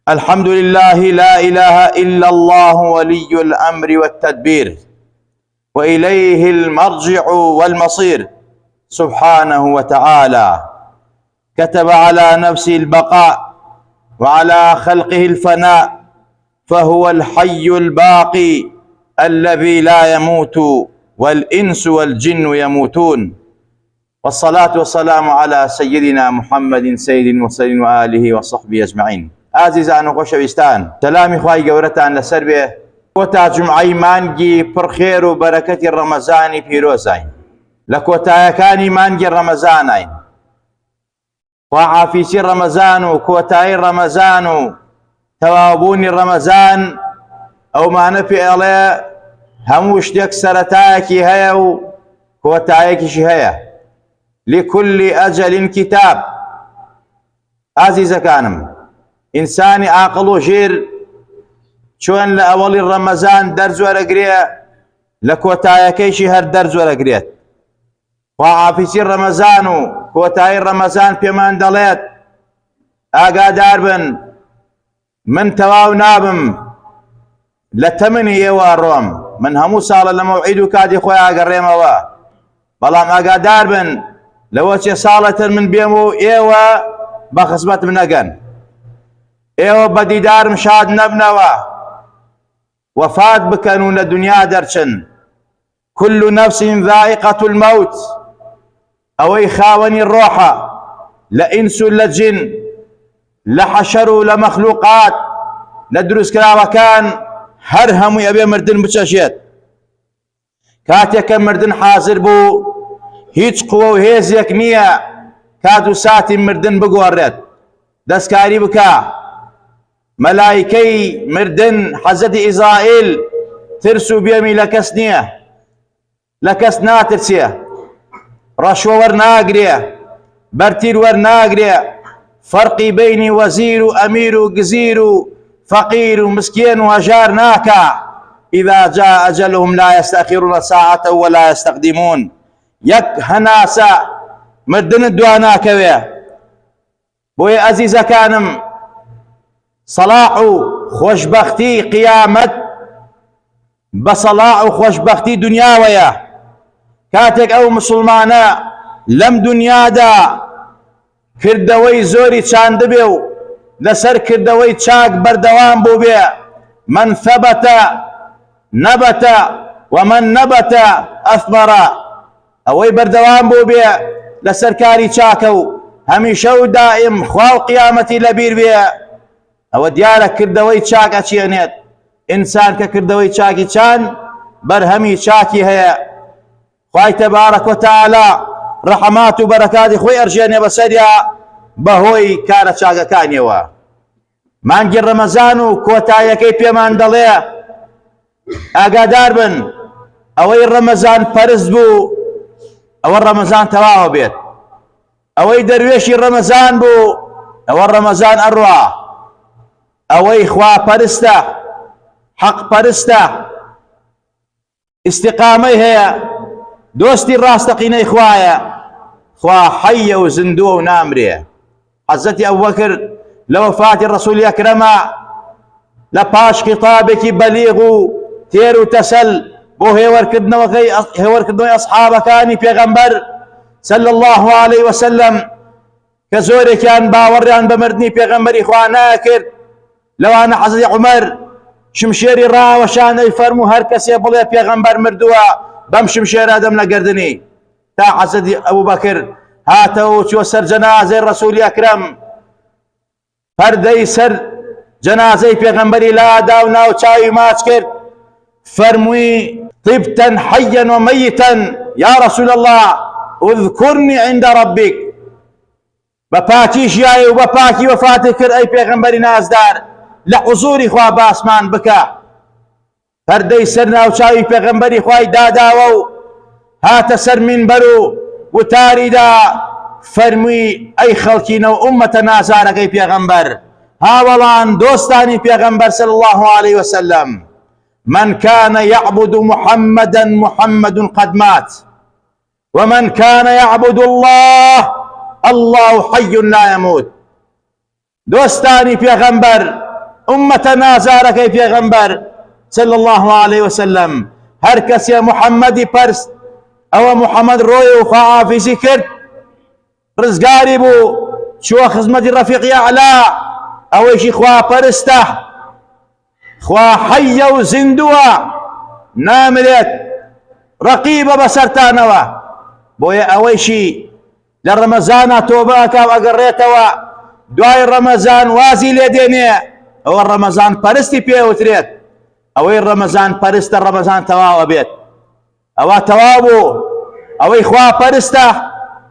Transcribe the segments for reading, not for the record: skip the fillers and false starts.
الحمد لله لا إله إلا الله ولي الأمر والتدبير، وإليه المرجع والمصير سبحانه وتعالى. كتب على نفسه البقاء وعلى خلقه الفناء، فهو الحي الباقي الذي لا يموت والإنس والجن يموتون. والصلاة والسلام على سيدنا محمد سيد المرسلين وآله وصحبه أجمعين. عزیزان و خۆشەویستان، سەلامی خوای گەورەتان لەسەر بێ. کۆتا جومعەی مانگی پڕخێر و بەرەکەتی ڕەمەزانی پیرۆزین، لە کۆتایەکانی مانگی ڕەمەزانین. خواحافیزی ڕەمەزان و کۆتایی ڕەمەزان و تەواوبوونی ڕەمەزان ئەومانە پێ ئەڵێ هەموو شتێک سەرەتایەکی هەیە و کۆتایەکیشی هەیە. لكل أجل كتاب. عزیزەکانم، ئینسانی عاقڵ و ژیر چۆن لە ئەوەڵی ڕەمەزان دەرز وەرەگرێ، لە کۆتایەکەیشی هەر دەرز وەرەگرێت. خواحافیزی ڕەمەزان و کۆتایی ڕەمەزان پێمان دەڵێت ئاگادار بن، من تەواو نابم، لە تەمەنی ئێوە ڕۆم، من هەموو ساڵە لە مەوعید و کاتی خۆی ئاگەڕێمەوە، بەڵام ئاگادار بن لەوە چێ ساڵەتر من بێم و ئێوە بە خزمەتم نەگەن، ئێوە بە دیدارم شاد نەبنەوە، وەفات بکەن و لە دنیا دەرچن. كل نفس ذائقة الموت. ئەوەی خاوەنی ڕۆحە لە ئینس و لە جن، لە حەشەر و لە مەخلوقات، لە دروستکراوەکان، هەر هەمووی ئەبێ مردن بچەشێت. کاتێککە مردن حازر بوو، هیچ قووە و هێزێک نییە کات و ساتی مردن بگۆڕێت، دەستکاری بکە. مەلایکەی مردن حەزەتی ئیزرائیل ترس و بێمی لە کەس نییە، لە کەس ناترسێ، ڕەشوە وەرناگرێ، بەرتیر وەرناگرێ، فەرقی بەینی وەزیر و ئەمیر و گزیر و فەقیر و مسکێن و هەژار ناکا. إذا جاء أجلهم لا يستأخرون ساعة ولا يستقدمون. یەک هەناسە مردنت دوا ناکەوێ. بۆیە ئەزیزەکانم، سەڵاح و خۆشبەختی قیامەت بە سەڵاح و خۆشبەختی دنیاوەیە. کاتێک ئەو مسلمانە لەم دنیادا کردەوەی زۆری چاندبێ و لەسەر کردەوەی چاک بەردەوام بوو بێ، من ثبت نبت ومن نبت أثمر. ئەوەی بەردەوام بوو بێ لەسەر کاری چاکە و هەمیشە و دائم خوا و قیامەتی لەبیر بێ، ئەوە دیارە کردەوەی چاک ئەچێنێت. ئینسان کە کردەوەی چاکی چان، بەرهەمی چاکی هەیە. خوای تەبارەک وتەعالا ڕەحمات و بەرەکاتی خۆی ئەرژێنێ بەسەریا بەهۆی کارە چاکەکانیەوە. مانگی ڕەمەزان و کۆتاییەکەی پێمان دەڵێ ئاگادار بن، ئەوەی ڕەمەزان پەرست بوو، ئەوە ڕەمەزان تەواوە بێت. ئەوەی دەروێشی ڕەمەزان بوو، ئەوە ڕەمەزان ئەڕوا. ئەوەی خوا پەرستە، حەق پەرستە، ئیستیقامەی هەیە، دۆستی ڕاستەقینەی خوایە، خوا حەیە و زیندووە و نامرێ. حەزەتی ئەبوبەکر لە وەفاتی ڕەسوولی ئەکرەمە لە پاش خیتابێکی بەلیغ و تێر و تەسەل بۆ هێوەرکردنەوەی ئەسحابەکانی پێغەمبەر صلی الله عليه وسلم، کە زۆرێکیان باوەڕیان بە مردنی پێغەمبەری خوا ناکرد، لەوانە حەزەتی عومەر شمشێری ڕاوەشانەی فەرموو هەر کەسێ بڵێ پێغەمبەر مردووە بەم شمشێرە دەم لە گردنی، تا حەزەتی ئەبوبەکر هاتەوە و چووە سەر جەنازەی ڕەسوولی ئەکرەم، پەردەی سەر جەنازەی پێغەمبەری لادا و ناو چاوی ماچ کرد، فەرمووی طبتن حيا وميتا يا رسول الله اذكرني عند ربك. بپاکی ژیایی و بەپاکی وەفاتی کرد، ئەی پێغەمبەری نازدار، لە حوزوری خوا باسمان بکە. پەردەی سەر ناوچاوی پێغەمبەری خوای داداوە و هاتە سەر مینبەر و وتاریدا فەرمووی ئەی خەڵکینە و ئوممەتە نازارەکەی پێغەمبەر، هاوەڵان دۆستانی پێغەمبەر صلی الله عليه وسلم، من كان يعبد محمدا محمد قد مات، ومن كان يعبد الله الله حي لا يموت. دۆستانی پێغەمبەر أمة نازارك في غنبر صلى الله عليه وسلم هركس يا محمد برس أو محمد روي وخاء في سكر رزقاري بو شو خزمة الرفيق يعلى أو يشي خوا برسته خوا حية وزندوة ناملت رقيبة بسرتانوا بويا أويشي للرمزان توباك وأقريتوا دواي الرمزان وازي لديني أو الرمزان برستي بيه وتريت أو الرمزان برست الرمزان تواو بيت أو توابو أو إخوة برسته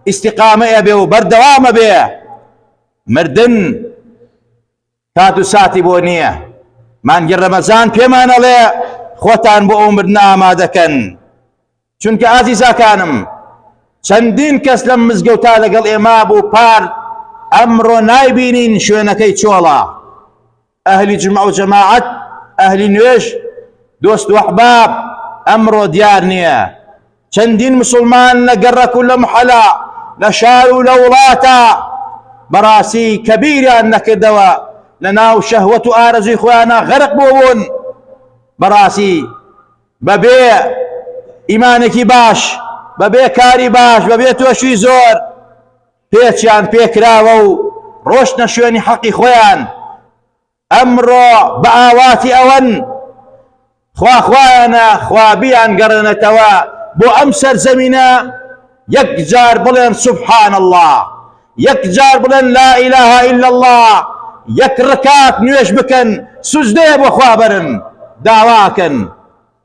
استقامة بيه وبردوام بيه مردن كاتو ساتي بونية من رمزان بيمان عليه خوتان بو مردنا ما دكن چونك عزيزا كانم چندين كس لم مزگوتا لقل إمام و پار أمرو نايبينين شوينكي چولا أهل جمع وجماعة أهل نويش دوست وأحباب أمرو ديار نية چندين مسلمان لقر كل محلا لشارو لولاتا براسي كبيرة أنك دوا لناو شهوة آرزو إخوانا غرق بوون براسي ببيع إيمانك باش ببيع كاري باش ببيع توشوي زور بيتشان بيكراوو روشنا شويني حقي خوان أمرو بآواتي أون خوانا خوابيان قرنا توا بو أمسر زمنا يكجار بلن سبحان الله يكجار بلن لا إله إلا الله يكركات نيش بكن سجدي بو خوابرن دعواكن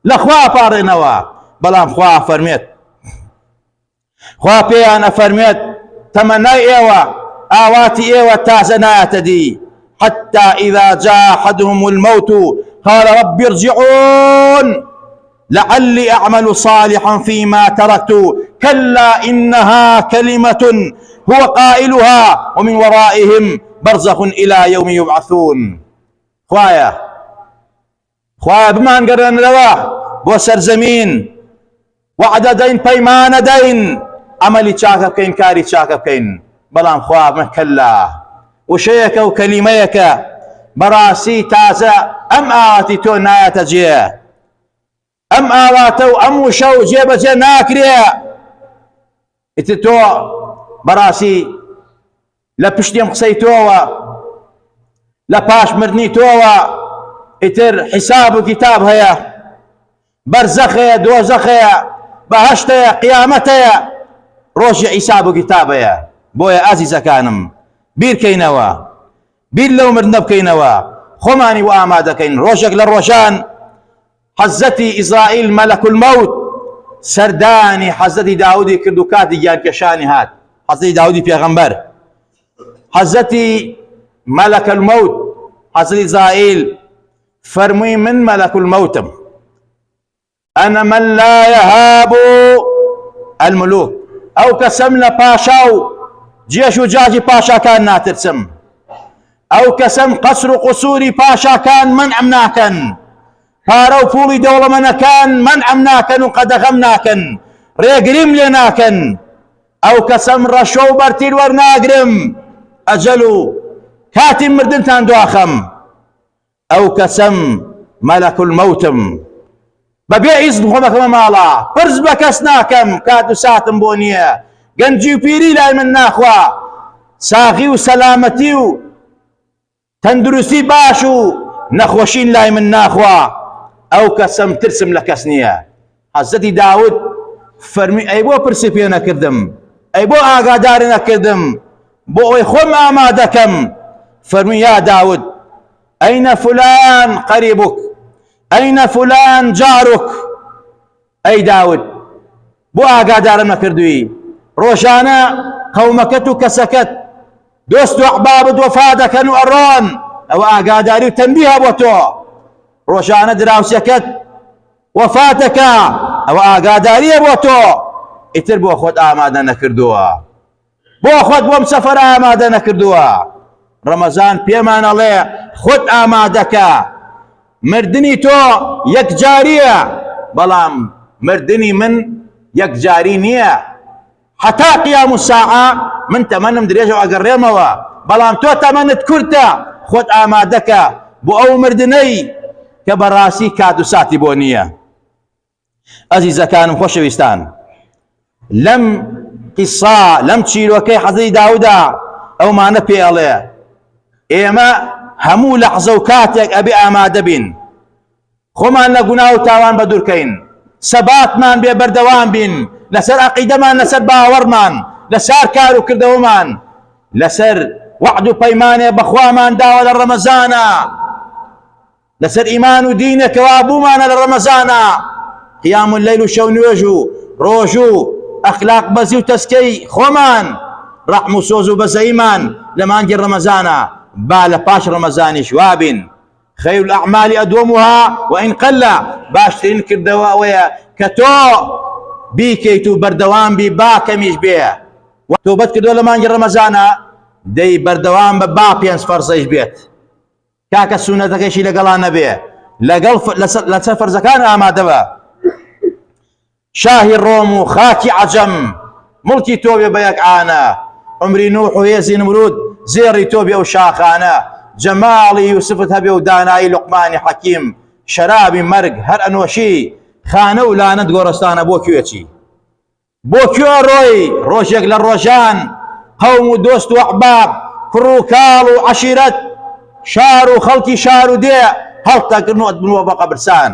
لخوا بارنوا بلام خوا فرميت خوا بيان فرميت تمنى ايوا آواتي ايوا تازنا تدي حتى إذا جاء أحدهم الموت قال رب ارجعون لعلي أعمل صالحا فيما تركت كلا إنها كلمة هو قائلها ومن ورائهم برزخ إلى يوم يبعثون خوايا بما نقرن لوا بو سرزمين وعد دين بيمان دين عملي تشاكا بكين كاري تشاكا بكين بلان خواب مكلا وشيك وكلميك براسي تازا أم آواتي تو نايا تجيه أم آواتو أم وشو جيب جي ناكريا اتتو براسي لبشتيم قصيتوا لباش مرنيتوا اتر حساب وكتاب هيا برزخيا دوزخيا بهشتيا قيامتيا روش حساب وكتاب هيا بويا عزيزا كانم بير كينوا بير لو مرنب كينوا خماني وآمادا كين روشك للروشان حزتي إسرائيل ملك الموت سرداني حزتي داودي كردوكاتي جان كشاني هات حزتي داودي پیغمبر حزتي ملك الموت حزتي إسرائيل فرمي من ملك الموت أنا من لا يهاب الملوك أو كسمنا باشاو جيش وجاجي باشا كان ناترسم أو كسم قصر قصوري باشا كان منعمناكن فارو فولي دولة منكان منعمناكن وقد غمناكن ريقرم لناكن أو كسم رشو برتيل ورناقرم أجلو كاتم مردنتان دواخم أو كسم ملك الموتم ببيع يصدقوا كما مالا برز بكسناكم كادو ساتم بونية قنجي بيري لا من ناخوا ساغي وسلامتي تندرسي باشو نخوشين لا من ناخوا أو كسم ترسم لكسنية حزتي داود فرمي أي بو برسيبينا كردم أي بو آقادارنا كردم بو يخم آمادكم فرمي يا داود أين فلان قريبك أين فلان جارك أي داود بو آقادارنا كردوي روشانا قومكتو كسكت دوست أحباب وفادك وأران أو آقاداري وتنبيه بوتو روشانا دراوسيكت وفاتك أو آقاداري بوتو اتر بو أخوت آمادا نكردوا بو أخوت بومسفر آمادا نكردوا رمضان بيمان الله خود آمادك مردني تو يك جارية بلام مردني من يك جارينية حتى قيام الساعة من تمنم دريجة وأقريموا بلام تو تمنت كرتا خود آمادك بۆ ئەو مردنەی کە بەڕاستی کات و ساتی بۆ نییە. ئەزیزەکانم خۆشەویستان، لەم قیسا لەم چیرۆکەی حەزەی داوودا ئەومانە پێڵێ ئێمە هەموو لەحزە و کاتێک ئەبێ ئامادە بین خۆمان لە گونا و تاوان بە دوورکەین، سەباتمان بێ بەردەوام بین لەسەر عەقیدەمان، لەسەر باوەڕمان، لەسەر کار و کردەوەمان، لەسەر وعد و پەیمانێ بەخوامان داوە لە ڕەمەزانە، لەسەر ئیمان و دینێکەوە بوومانە لە ڕەمەزانە، قیام اللەیل و شەو نوێژ و ڕۆژ و ئەخلاق بەزی و تەسکەی خۆمان، ڕەحم و سۆز و بەزەیمان لە مانگی ڕەمەزانە، با لە پاش ڕەمەزانیش وابین. خەیر الأعمال أدومها وإن قل، باشترین کردەوە ئەوەیە کە تۆ بیکەیت و بەردەوام بی، با کەمیش بێ. تۆبەت کردووە لە مانگی ڕەمەزانە دەی بەردەوام بە با پێنج فەرزەیش بێت، کاکە سونەتەکەیشی لەگەڵا نەبێ، لەسەر فەرزەکان ئامادە بە. شاهی ڕۆم و خاکی عەجەم مڵکی تۆ بێ بە یەکعانە، عمری نوح و هێزی نمرود زێڕی تۆ بێ و شاخانە، جەماڵی یوسفت هەبێ و دانایی لوقمانی حەکیم، شەرابی مەرگ هەر ئەنۆشی، خانە و لانەت گۆڕستانە بۆ کوێچی؟ بۆ کوێ ڕۆی ڕۆژێک لە ڕۆژان قەوم و دۆست و ئەحباب، کوڕ و کاڵ و عەشیرەت، شار و خەڵکی شار و دێ هەڵتەگرنەوە بنووە بە قەبرستان.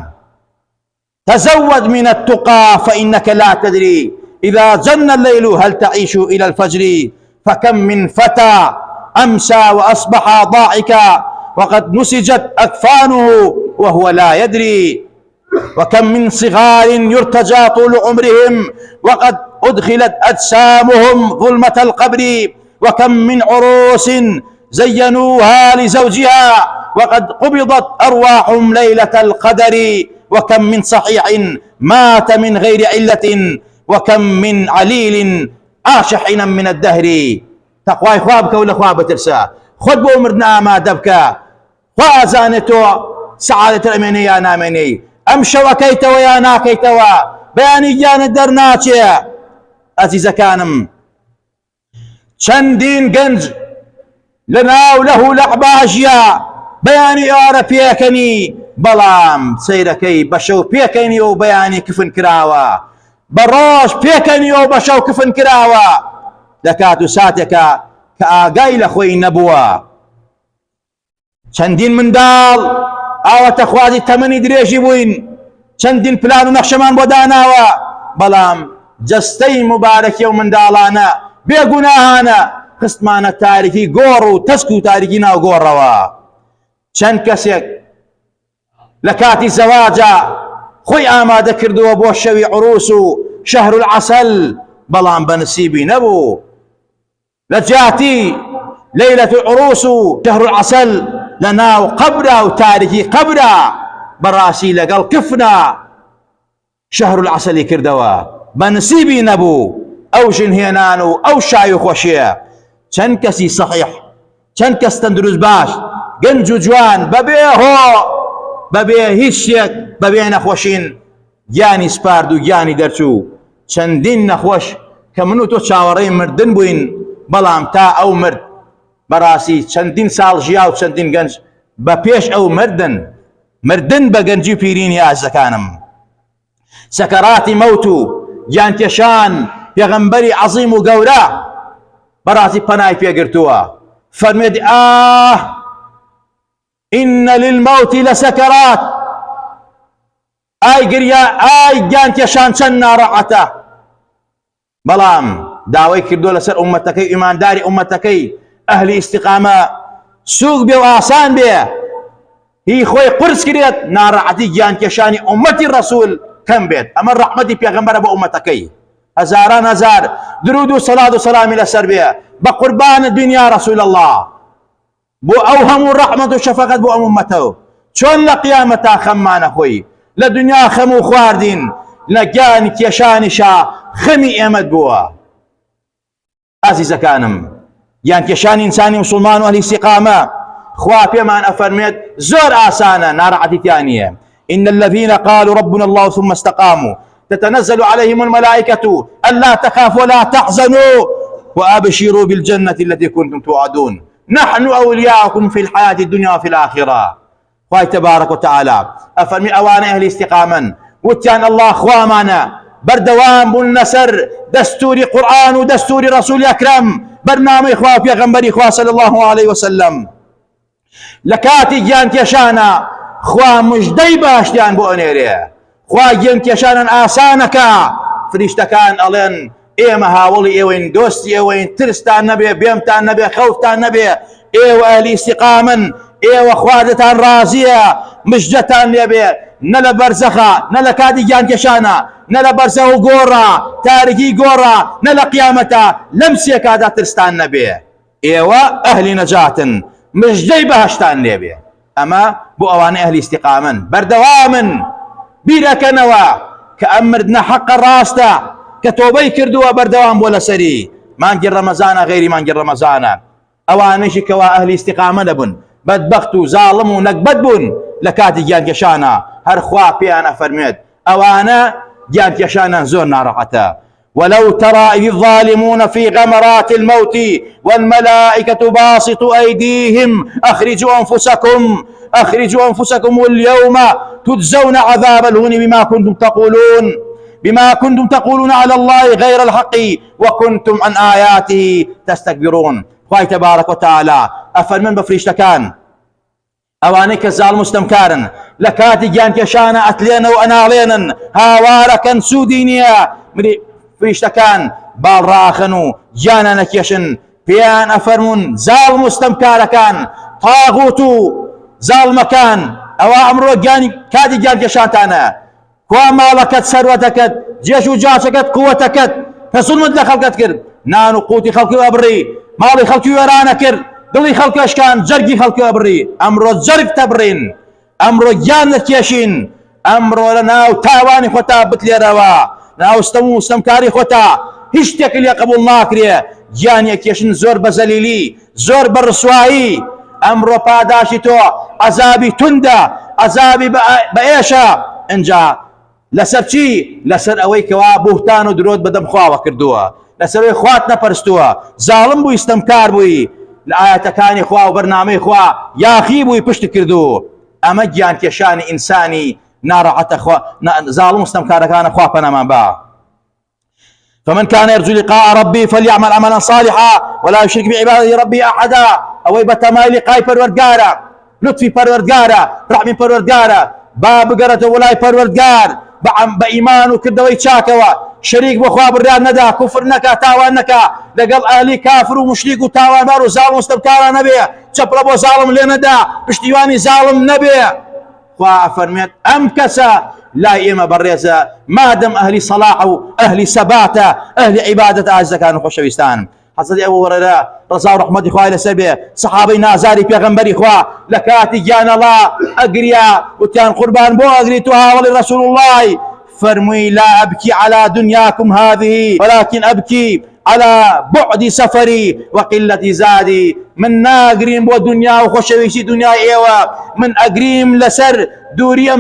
تزود من التقى فإنك لا تدري إذا جن الليل هل تعيش إلى الفجر، فكم من فتى أمسى وأصبح ضاحكا وقد نسجت أكفانه وهو لا يدري، وكم من صغار يرتجى طول عمرهم وقد أدخلت أجسامهم ظلمة القبر، وكم من عروس زينوها لزوجها وقد قبضت أرواحهم ليلة القدر، وكم من صحيح مات من غير علة، وكم من عليل عاش حينا من الدهر. تقواي خوابك ولا خواب ترسى خد بو مردنا ما دبكا خوازانتو سعادة الأميني يا ناميني أمشوا كيتوا يا ناكيتوا بياني جان الدرناتي. عزيز كانم چندين گنج لناو له لعباجيا بياني آر بيكني بلام سيركي بشو بيكني و بياني كفن كراوا بروش بيكني و بشو كفن كراوا لكاتو ساتك كآقاي لخوي نبوا. چندين مندال آوة تخوازي تمني دريجي بوين، چندين پلان و نقشمان بوداناوا بلام جستي مبارك يوم مندالانا بيقناهانا خستمانا تاريكي قورو تسكو تاريكينا و قوروا. چند كسيك لكاتي زواجا خوي آماده كردوا بو شوي عروسو شهر العسل بلام بنسيبي نبو لجاتي ليلة العروس شهر العسل لناو قبرا وتاريخي قبرا براسي لقل كفنا شهر العسل كردوا بنسيبي نبو او جنهينانو او شايخ وشيا چند كسي صحيح چند كس تندرز باش گنج جوان ببيه ببيه هيشيك ببيه نخوشين جاني سپاردو جاني درچو چندين نخوش كمنو تو چاورين مردن بوين بلام تا او مرد براسي چندين سال جياو چندين گنج بپيش او مردن بگنجي بيرين يا زكانم. سكرات موتو جانتشان پیغمبري عظيم وقورا براسي پناي بيگرتوا فرميد إن للموت لسكرات اي قريا اي جانتشان چنا رعته بلام داوي كردو لسر امتكي ايمان داري امتكي اهل استقامه سوق بي واسان بي هي خوي قرص كريت نارعتي جان كشاني امتي الرسول كم بيت اما رحمتي بيغمبر ابو امتكي هزاران هزار درود وصلاه وسلام الى سربيه بقربان الدنيا رسول الله بو اوهم الرحمه وشفقه بو امته شون لقيامته خمان اخوي لدنيا خمو خواردين لجان كيشاني شا خمي امد بوا. عزيز كانم يعني كشان انساني مسلمان واهل استقامه خوا بيمان افرميت زور اسانا نارعتي ثانيه ان الذين قالوا ربنا الله ثم استقاموا تتنزل عليهم الملائكه الا تخافوا ولا تحزنوا وابشروا بالجنه التي كنتم توعدون نحن اولياؤكم في الحياه الدنيا وفي الاخره. خواهي تبارك وتعالى أفرمي أوان أهل استقاما وتيان الله خوامان بردوام بالنسر دستور قرآن ودستور رسول أكرم برنامج خواه پیغمبری خواه صلى الله عليه وسلم لكاتي جان كيشانا خواه مجدي باشتيان بو أنيريه خواه جان كيشانا آسانكا فريشتكان ألين إيما هاولي إيوين دوستي إيوين ترستان نبي بيمتان نبي خوفتان نبي إيو أهل استقاما إيو خوادتان رازية مجدتان نبي نلا برزخا نلا كادي جان كيشانا نلا برزه غورا تاريخي غورا نلا قيامتا لمسي كادا ترستان نبي إيوا أهل نجاة مش جاي بهشتان نبي أما بو أواني أهل استقاما بردواما بيرك نوا كأمردنا حق الراستا كتوبي كردوا بردوام ولا سري ما نجر رمضان غيري ما نجر رمضان أوانيش كوا أهل استقاما لبن بدبختو ظالم ونقبد بن لكاتي جان كشانا هر خوا بيانا فرميت أوانا جان كشانا زور نارقتا ولو ترى إذ الظالمون في غمرات الموت والملائكة باسطوا أيديهم أخرجوا أنفسكم اليوم تجزون عذاب الهون بما كنتم تقولون على الله غير الحق وكنتم عن آياته تستكبرون. خواهي تبارك وتعالى أفرمن بفريشتكان أوانيك الزال مستمكارن لكاتي جان كشانا أتلينا وأنالينا هاواركا سودينيا فريشتكان بالراخنو جانا نكيشن بيان أفرمون زال مستمكاركان طاغوتو زال مكان أو أمرو جاني كادي جان كشانتانا كوا مالكت ثروتكت جيش وجاشكت قوتكت فظلمت لخلقت كر نانو قوتي خلقي أبري مالي خلقي ورانا كر دلي خلقي أشكان جرقي خلقي أبري أمرو جرق تبرين أمرو جان نكيشين أمرو لناو تاواني خطا بتلي روا ناو استمكاري خطا هشتك اللي قبول ناكري جاني كيشن زور بزليلي زور برسوائي أمرو پاداشي تو عذابي تندا عذابي بأيشا انجا لسر چی لسر اوی کوا بوهتان و درود بدم خواوا کردووە لسر اوی خوات نپرستووە ظالم بووی استمکار بووی لآیەتەکانی خوا و بەرنامەی خوا یاخی بووی پشت کردو ئەمە گیانکێشانی ئینسانی ناڕەحەتە ظالم استمکارەکانە خوا پەنامان با. فمن كان يرجو لقاء ربي فليعمل عملا صالحا ولا يشرك بعبادة ربي أحدا أوي بتماي لقاء پروردگارا لطفي پروردگارا رحمي پروردگارا باب قرت ولاي پروردگار بإيمان وكردوي شاكوا شريك بخوا بريان ندا كفر نكا تاوان نكا لقل أهلي كافر ومشريك وتاوان بارو ظالم استبكارا نبي شبربو ظالم لندا بشتيواني ظالم نبي خوا فرميت أمكسا لا إيما بريزا ما دم أهلي صلاح أهلي سباتة أهلي عبادة أعزة كانوا خوشويستان. حضرت أبو هريرة رضا ورحمة خواه لسبه صحابي نازاري بيغمبري خواه لكاتي جان الله أقريا وتيان قربان بو أقريتها ولرسول الله فرمي لا أبكي على دنياكم هذه ولكن أبكي على بعد سفري وقلة زادي من ناقرين بو دنيا وخشويشي دنيا إيوة من أقريم لسر دوري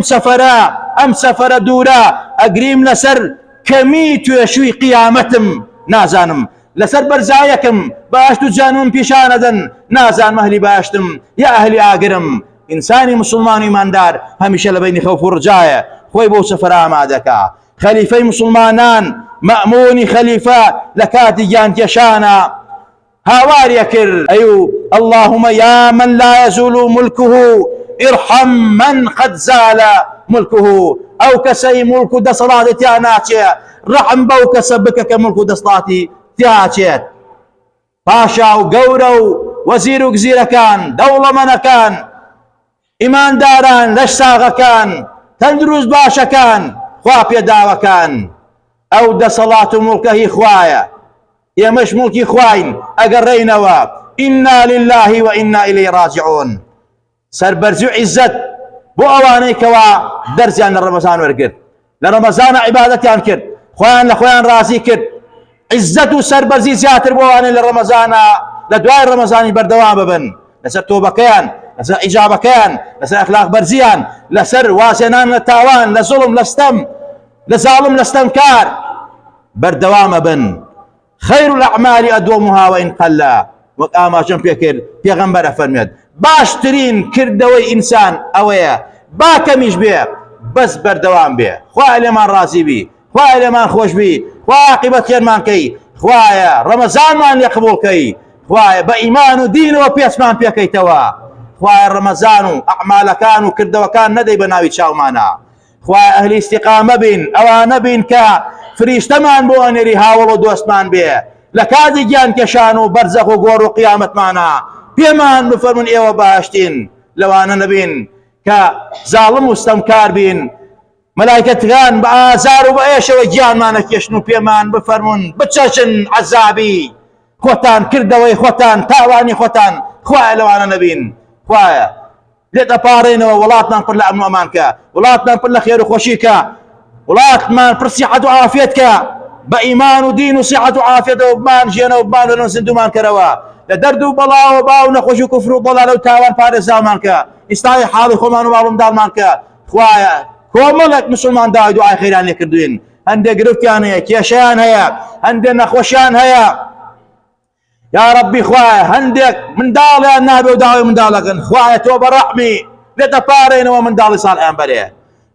أم سفر دورا أقريم لسر كميت يشوي قيامتم نازانم لسر برزايكم باشتو جانون بيشاندن نازان مهلي باشتم يا أهلي آقرم إنساني مسلمان إيماندار هميشه لبيني خوف ورجاية خوي بو سفر آمادكا خليفي مسلمانان مأموني خليفة لكاتي جان كيشانا هاوار يكر أيو اللهم يا من لا يزول ملكه ارحم من قد زال ملكه أو كسي ملك دصلاتي تياناتي رحم بوك سبك كملك دصلاتي تياتيت باشا وقورو وزير وقزير كان دولة من كان إيمان داران لشساغ كان تندروز باشا كان خواب يداوة كان أو دا صلاة ملكه خوايا يا مش ملكي خواين أقرينوا إنا لله وإنا إليه راجعون. سربرزو عزت بو أواني كوا درزيان لرمضان ورقر لرمضان عبادتيان كر خوان لخوان راسي كر عزت سربرزي زياتر بو أواني لرمضان لدواء رمضان بردوام ببن لسر توبة كيان لسر إجابة كيان لسر أخلاق برزيان لسر واسنان لتاوان لظلم لستم لظالم لستنكار بردوام بن خير الأعمال أدومها وإن قل وقاما جن بيكر بيغمبر فرميد باشترین کردەوەی ئینسان ئەوەیە با کەمیش بێ بەس بەردەوام بێ. خوایە لێمان ڕازی بی، خوایە لێمان خۆش بی، خوایە عاقبەت خێرمان کەی، خوایە ڕەمەزانمان لێ قبوڵ کەی، خوایە بە ئیمان و دینەوە پێچمان پێکەیتەوە، خوایە ڕەمەزان و ئەعمالەکان و کردەوەکان نەدەی بە ناوی چاومانە، خوایە ئەهلی ئیستیقامە بین، ئەوانە بین کە فریشتەمان بۆ ئەنێری هاوڵ و دۆستمان بێ لە کاتی گیان کێشان و بەرزەخ و گۆڕ و قیامەتمانە پێمان بفەرمون ئێوە باشتین، لەوانە نەبین کە زاڵم و ستەمکار بین، مەلایکەتەکان بە ئازار و بە ئێشەوە گیانمانە کێشن و پێمان بفەرمون بچەچن عەزابی خۆتان کردەوەی خۆتان تاوانی خۆتان، خوایە لەوانە نەبین، خوایە لێت ئەپاڕێنەوە وڵاتمان پڕ لە ئەمن و ئەمان کە، وڵاتمان پڕ لە خێر و خۆشی کە، وڵاتمان پڕ سیحەت و عافیەت کە، بە ئیمان و دین و سیحەت و عافیەتەوە بمان ژێنەوە بمان لەنەوە زیندومان کەرەوە، لە دەرد و بەڵاوە باو نەخۆش و کوفر و ضەلال و تاوان پارێزامان کە، ئیسلاحی حاڵی خۆمان و ماڵومنداڵمان کە، خوایە کۆمەڵێک مسلمان داوای دوعای خەیران لێ کردوین، هەندێک گرفتیان هەیە، کێشەیان هەیە، هەندێک نەخۆشیان هەیە، یا ربی خوایە هەندێک منداڵیان نابێ و داوای منداڵەکەن، خوایە تۆ بەڕەحمی لێت ئەپارێنەوە منداڵی ساڵحیان بەرێ،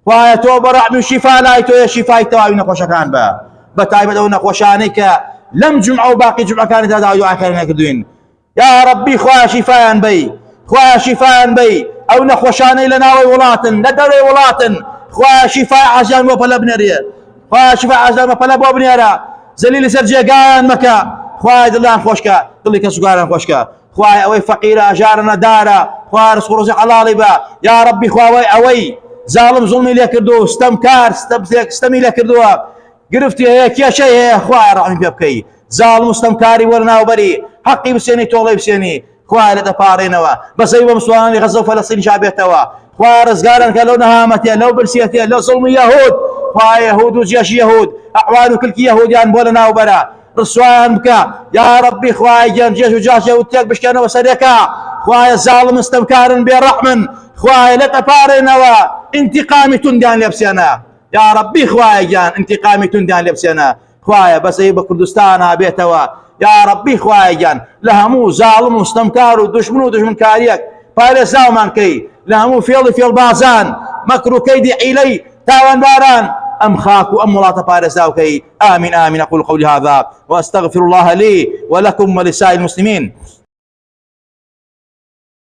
خوایە تۆ بەڕەحمی و شیفا لای تۆیە، شیفای تەواوی نەخۆشەکان بە بەتایبەت ئەو نەخۆشانەی کە لەم جومعە و باقی جومعەکانیدا داوای دوعای خەیران لێ کردوین، یا ربی خوایە شیفایان بەی، خوایە شیفایان بەی، ئەو نەخۆشانەی لە ناوەی وڵاتن لە دەرەوەی وڵاتن، خوایە شیفای عاجیان بۆ پەلە بنێرێ، خوایە شیفای عاجیان بۆ پەلە بۆ بنێرە، زەلیلی سەر جێگایان مەکە، خوایە دڵیان خۆشکە، دڵی کەسوکاران خۆشکە، خوایە ئەوەی فەقیرە ئەژارە نەدارە، خوایە ڕزق و ڕۆزی حەڵاڵی بە، یا ربی خواوەی ئەوەی زاڵم زوڵمی لێ کردو، ستەمکار ستەمی لێ کردووە، گرفتی هەیە کێشەی هەیە، خوایە ڕەحمی پێ بکەی، زاڵم و ستەمکاری وەرناوبەری، حەقی بسێنی تۆڵەی بسێنی، خوایە لێت ئەپارێنەوە، بەسەی بە مسلمانانی غەزە و فەلەستین جابێتەوە، خوایە ڕزگارن کە لەو نەهامەتێ لەو برسیەتێ لەو زوڵمی یەهود، خوایە یەهود و جێشی یەهود ئەعوان و کلکی یەهودیان بۆ لەناوبەرە ڕسوایان بکە، یا ربی خوایە گیانجێژ و جاشێ و تێک بشکێنەوە سەرێکە، خوایە زاڵم ستەمکارن بێڕەحمن، خوایە لێت ئەپارێنەوە ئینتیقامی توندیان لێ بسێنە، یا ربی خوایە گیان ئینتیقامی توندیان لێ بسێنە، خوایە بەسەی بە کوردستانە بێتەوە، یا ربی خوایە گیان لە هەموو زاڵم و ستەمکار و دوژمن و دژمنکاریەک پارێزاومان کەی، لە هەموو فێڵی فێڵبازان مەکر و کەیدی عیلەی تاوانباران أم خاك وأم ولا تبارزاوكي. آمين آمين. أقول قولي هذا وأستغفر الله لي ولكم ولسائر المسلمين.